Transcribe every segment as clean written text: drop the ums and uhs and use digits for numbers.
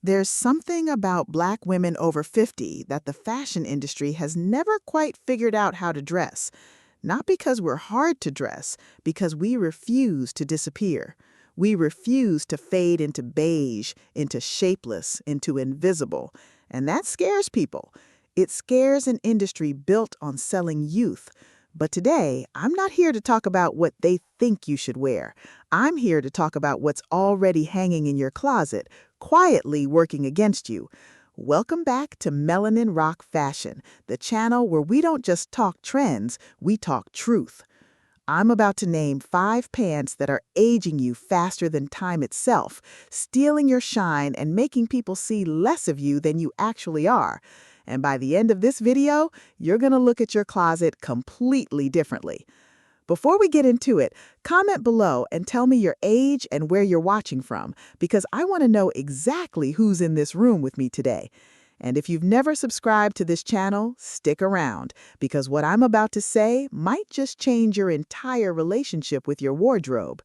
There's something about black women over 50 that the fashion industry has never quite figured out how to dress. Not because we're hard to dress, because we refuse to disappear. We refuse to fade into beige, into shapeless, into invisible. And that scares people. It scares an industry built on selling youth. But today, I'm not here to talk about what they think you should wear. I'm here to talk about what's already hanging in your closet, quietly working against you. Welcome back to Melanin Rock Fashion, the channel where we don't just talk trends, we talk truth. I'm about to name 5 pants that are aging you faster than time itself, stealing your shine and making people see less of you than you actually are. And by the end of this video, you're going to look at your closet completely differently. Before we get into it, comment below and tell me your age and where you're watching from, because I want to know exactly who's in this room with me today. And if you've never subscribed to this channel, stick around, because what I'm about to say might just change your entire relationship with your wardrobe.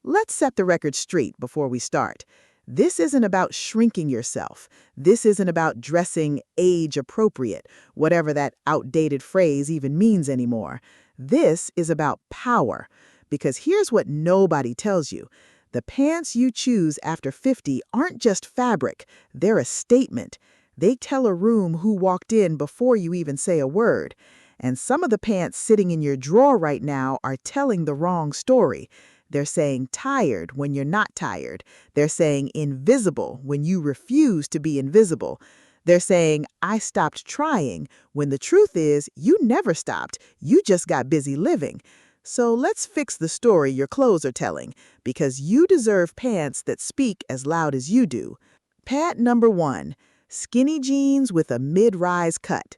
Let's set the record straight before we start. This isn't about shrinking yourself. This isn't about dressing age appropriate, whatever that outdated phrase even means anymore. This is about power. Because here's what nobody tells you. The pants you choose after 50 aren't just fabric, they're a statement. They tell a room who walked in before you even say a word. And some of the pants sitting in your drawer right now are telling the wrong story. They're saying tired when you're not tired. They're saying invisible when you refuse to be invisible. They're saying, I stopped trying, when the truth is, you never stopped. You just got busy living. So let's fix the story your clothes are telling, because you deserve pants that speak as loud as you do. Pant number 1, skinny jeans with a mid-rise cut.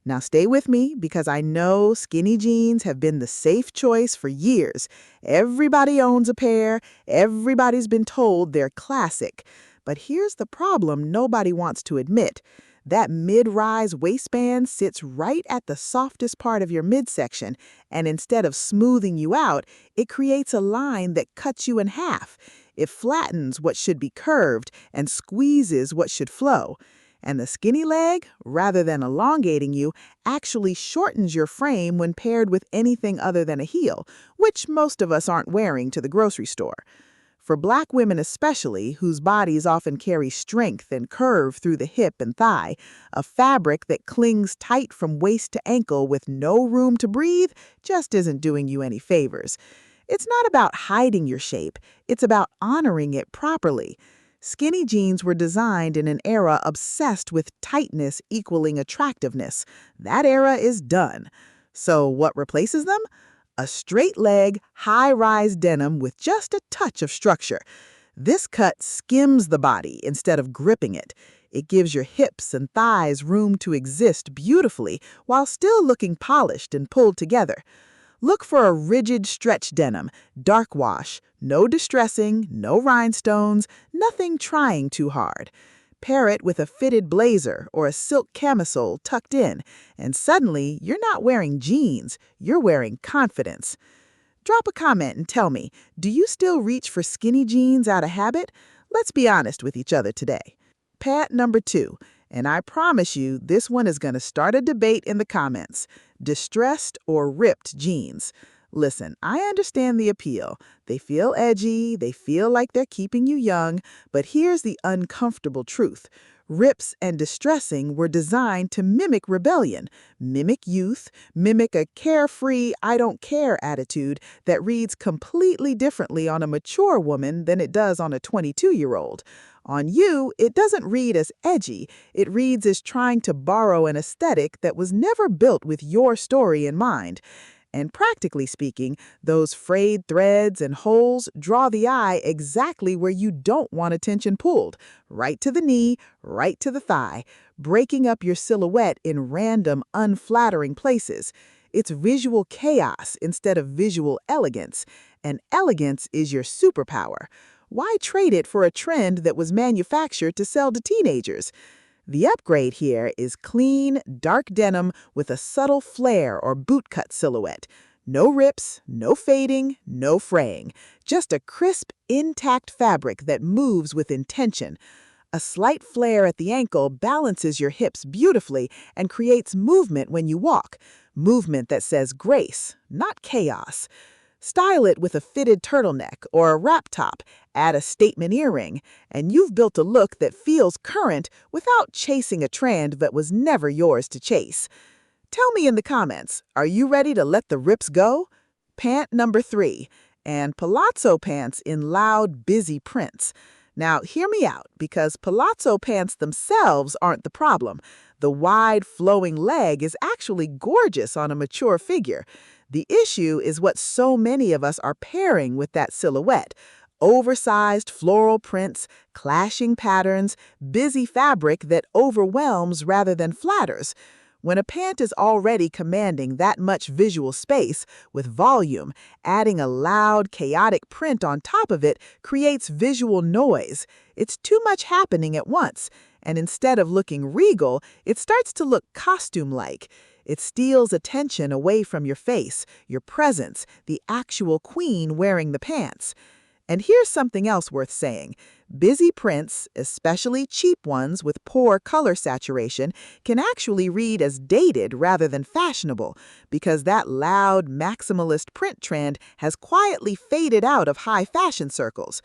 Now stay with me, because I know skinny jeans have been the safe choice for years. Everybody owns a pair. Everybody's been told they're classic. But here's the problem nobody wants to admit. That mid-rise waistband sits right at the softest part of your midsection, and instead of smoothing you out, it creates a line that cuts you in half. It flattens what should be curved and squeezes what should flow. And the skinny leg, rather than elongating you, actually shortens your frame when paired with anything other than a heel, which most of us aren't wearing to the grocery store. For black women especially, whose bodies often carry strength and curve through the hip and thigh, a fabric that clings tight from waist to ankle with no room to breathe just isn't doing you any favors. It's not about hiding your shape, it's about honoring it properly. Skinny jeans were designed in an era obsessed with tightness equaling attractiveness. That era is done. So what replaces them? A straight-leg, high-rise denim with just a touch of structure. This cut skims the body instead of gripping it. It gives your hips and thighs room to exist beautifully while still looking polished and pulled together. Look for a rigid stretch denim, dark wash, no distressing, no rhinestones, nothing trying too hard. Pair it with a fitted blazer or a silk camisole tucked in, and suddenly you're not wearing jeans, you're wearing confidence. Drop a comment and tell me, do you still reach for skinny jeans out of habit? Let's be honest with each other today. Pant number 2, and I promise you this one is going to start a debate in the comments. Distressed or ripped jeans. Listen, I understand the appeal. They feel edgy, they feel like they're keeping you young, but here's the uncomfortable truth. Rips and distressing were designed to mimic rebellion, mimic youth, mimic a carefree, I don't care attitude that reads completely differently on a mature woman than it does on a 22-year-old. On you, it doesn't read as edgy. It reads as trying to borrow an aesthetic that was never built with your story in mind. And practically speaking, those frayed threads and holes draw the eye exactly where you don't want attention pulled, right to the knee, right to the thigh, breaking up your silhouette in random, unflattering places. It's visual chaos instead of visual elegance, and elegance is your superpower. Why trade it for a trend that was manufactured to sell to teenagers? The upgrade here is clean, dark denim with a subtle flare or bootcut silhouette. No rips, no fading, no fraying. Just a crisp, intact fabric that moves with intention. A slight flare at the ankle balances your hips beautifully and creates movement when you walk. Movement that says grace, not chaos. Style it with a fitted turtleneck or a wrap top, add a statement earring, and you've built a look that feels current without chasing a trend that was never yours to chase. Tell me in the comments, are you ready to let the rips go? Pant number 3, and palazzo pants in loud, busy prints. Now, hear me out, because palazzo pants themselves aren't the problem. The wide, flowing leg is actually gorgeous on a mature figure. The issue is what so many of us are pairing with that silhouette. Oversized floral prints, clashing patterns, busy fabric that overwhelms rather than flatters. When a pant is already commanding that much visual space, with volume, adding a loud, chaotic print on top of it creates visual noise. It's too much happening at once, and instead of looking regal, it starts to look costume-like. It steals attention away from your face, your presence, the actual queen wearing the pants. And here's something else worth saying. Busy prints, especially cheap ones with poor color saturation, can actually read as dated rather than fashionable, because that loud, maximalist print trend has quietly faded out of high fashion circles.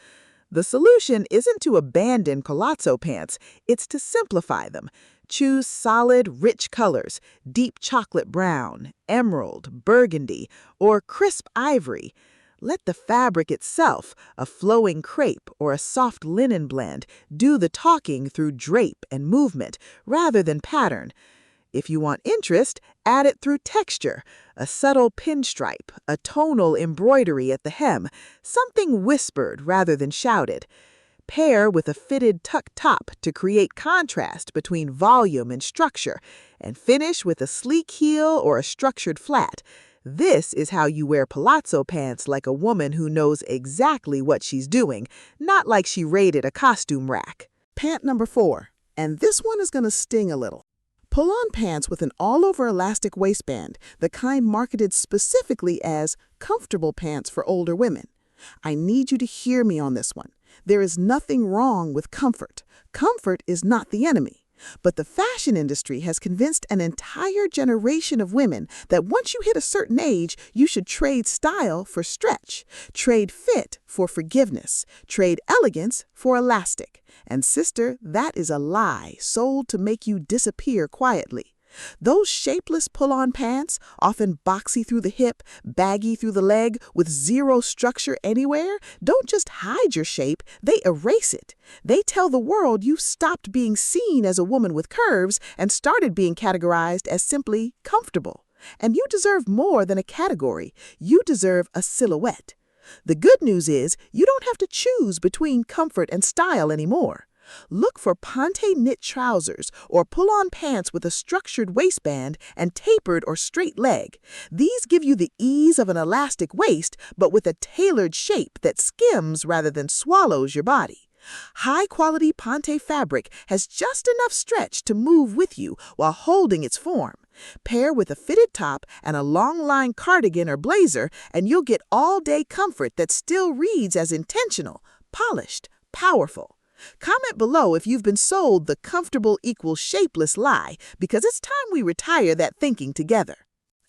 The solution isn't to abandon palazzo pants, it's to simplify them. Choose solid, rich colors, deep chocolate brown, emerald, burgundy, or crisp ivory. Let the fabric itself, a flowing crepe or a soft linen blend, do the talking through drape and movement rather than pattern. If you want interest, add it through texture, a subtle pinstripe, a tonal embroidery at the hem, something whispered rather than shouted. Pair with a fitted tuck top to create contrast between volume and structure, and finish with a sleek heel or a structured flat. This is how you wear palazzo pants like a woman who knows exactly what she's doing, not like she raided a costume rack. Pant number 4, and this one is going to sting a little. Pull-on pants with an all-over elastic waistband, the kind marketed specifically as comfortable pants for older women. I need you to hear me on this one. There is nothing wrong with comfort. Comfort is not the enemy. But the fashion industry has convinced an entire generation of women that once you hit a certain age, you should trade style for stretch, trade fit for forgiveness, trade elegance for elastic. And sister, that is a lie sold to make you disappear quietly. Those shapeless pull-on pants, often boxy through the hip, baggy through the leg, with zero structure anywhere, don't just hide your shape, they erase it. They tell the world you stopped being seen as a woman with curves and started being categorized as simply comfortable. And you deserve more than a category. You deserve a silhouette. The good news is you don't have to choose between comfort and style anymore. Look for ponte knit trousers or pull-on pants with a structured waistband and tapered or straight leg. These give you the ease of an elastic waist, but with a tailored shape that skims rather than swallows your body. High-quality ponte fabric has just enough stretch to move with you while holding its form. Pair with a fitted top and a long-line cardigan or blazer, and you'll get all-day comfort that still reads as intentional, polished, powerful. Comment below if you've been sold the comfortable equals shapeless lie, because it's time we retire that thinking together.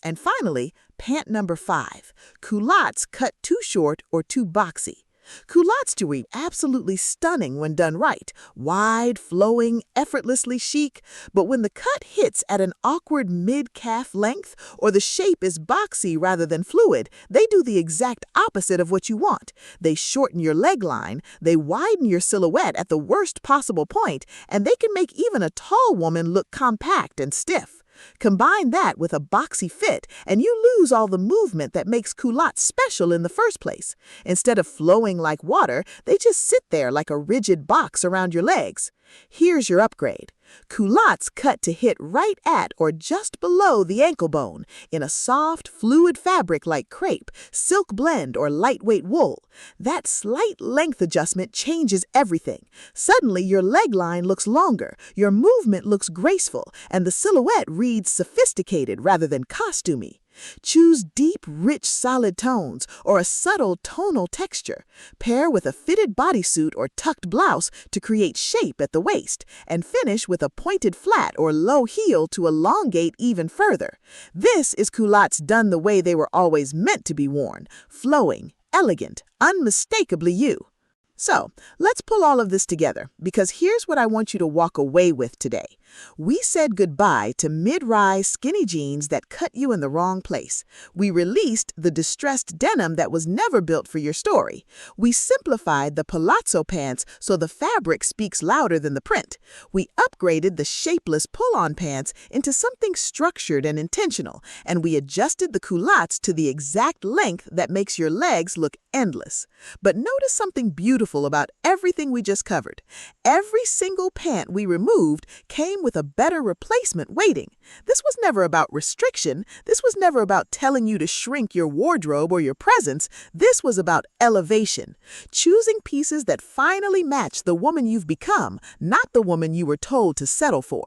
And finally, pant number 5, culottes cut too short or too boxy. Culottes to read absolutely stunning when done right, wide, flowing, effortlessly chic, but when the cut hits at an awkward mid-calf length or the shape is boxy rather than fluid, they do the exact opposite of what you want. They shorten your leg line, they widen your silhouette at the worst possible point, and they can make even a tall woman look compact and stiff. Combine that with a boxy fit, and you lose all the movement that makes culottes special in the first place. Instead of flowing like water, they just sit there like a rigid box around your legs. Here's your upgrade. Culottes cut to hit right at or just below the ankle bone in a soft, fluid fabric like crepe, silk blend, or lightweight wool. That slight length adjustment changes everything. Suddenly, your leg line looks longer, your movement looks graceful, and the silhouette reads sophisticated rather than costumey. Choose deep, rich, solid tones or a subtle tonal texture. Pair with a fitted bodysuit or tucked blouse to create shape at the waist, and finish with a pointed flat or low heel to elongate even further. This is culottes done the way they were always meant to be worn, flowing, elegant, unmistakably you. So, let's pull all of this together, because here's what I want you to walk away with today. We said goodbye to mid-rise skinny jeans that cut you in the wrong place. We released the distressed denim that was never built for your story. We simplified the palazzo pants so the fabric speaks louder than the print. We upgraded the shapeless pull-on pants into something structured and intentional, and we adjusted the culottes to the exact length that makes your legs look endless. But notice something beautiful about everything we just covered. Every single pant we removed came with a better replacement waiting. This was never about restriction. This was never about telling you to shrink your wardrobe or your presence. This was about elevation. Choosing pieces that finally match the woman you've become, not the woman you were told to settle for.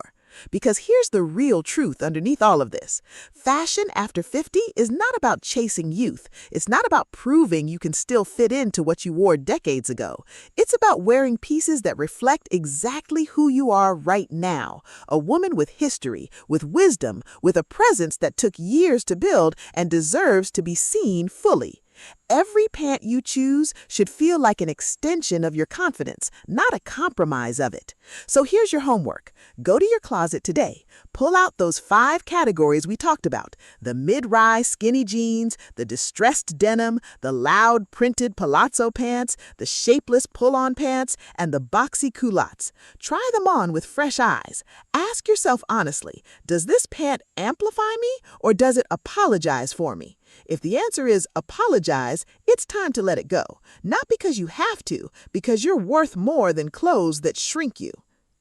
Because here's the real truth underneath all of this. Fashion after 50 is not about chasing youth. It's not about proving you can still fit into what you wore decades ago. It's about wearing pieces that reflect exactly who you are right now. A woman with history, with wisdom, with a presence that took years to build and deserves to be seen fully. Every pant you choose should feel like an extension of your confidence, not a compromise of it. So here's your homework. Go to your closet today. Pull out those 5 categories we talked about: the mid-rise skinny jeans, the distressed denim, the loud printed palazzo pants, the shapeless pull-on pants, and the boxy culottes. Try them on with fresh eyes. Ask yourself honestly, does this pant amplify me or does it apologize for me? If the answer is apologize, it's time to let it go. Not because you have to, because you're worth more than clothes that shrink you.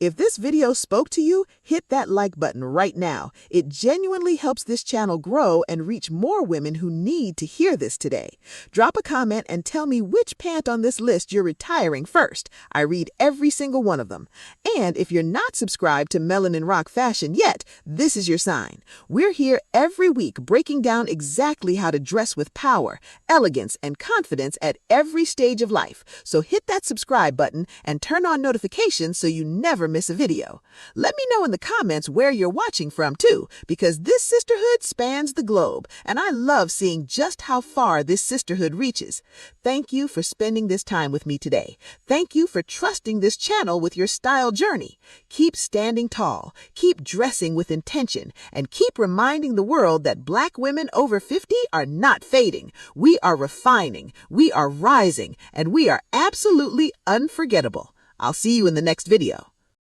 If this video spoke to you, hit that like button right now. It genuinely helps this channel grow and reach more women who need to hear this today. Drop a comment and tell me which pant on this list you're retiring first. I read every single one of them. And if you're not subscribed to Melanin Rock Fashion yet, this is your sign. We're here every week breaking down exactly how to dress with power, elegance, and confidence at every stage of life. So hit that subscribe button and turn on notifications so you never miss a video. Let me know in the comments where you're watching from too, because this sisterhood spans the globe, and I love seeing just how far this sisterhood reaches. Thank you for spending this time with me today. Thank you for trusting this channel with your style journey. Keep standing tall, keep dressing with intention, and keep reminding the world that Black women over 50 are not fading. We are refining, we are rising, and we are absolutely unforgettable. I'll see you in the next video.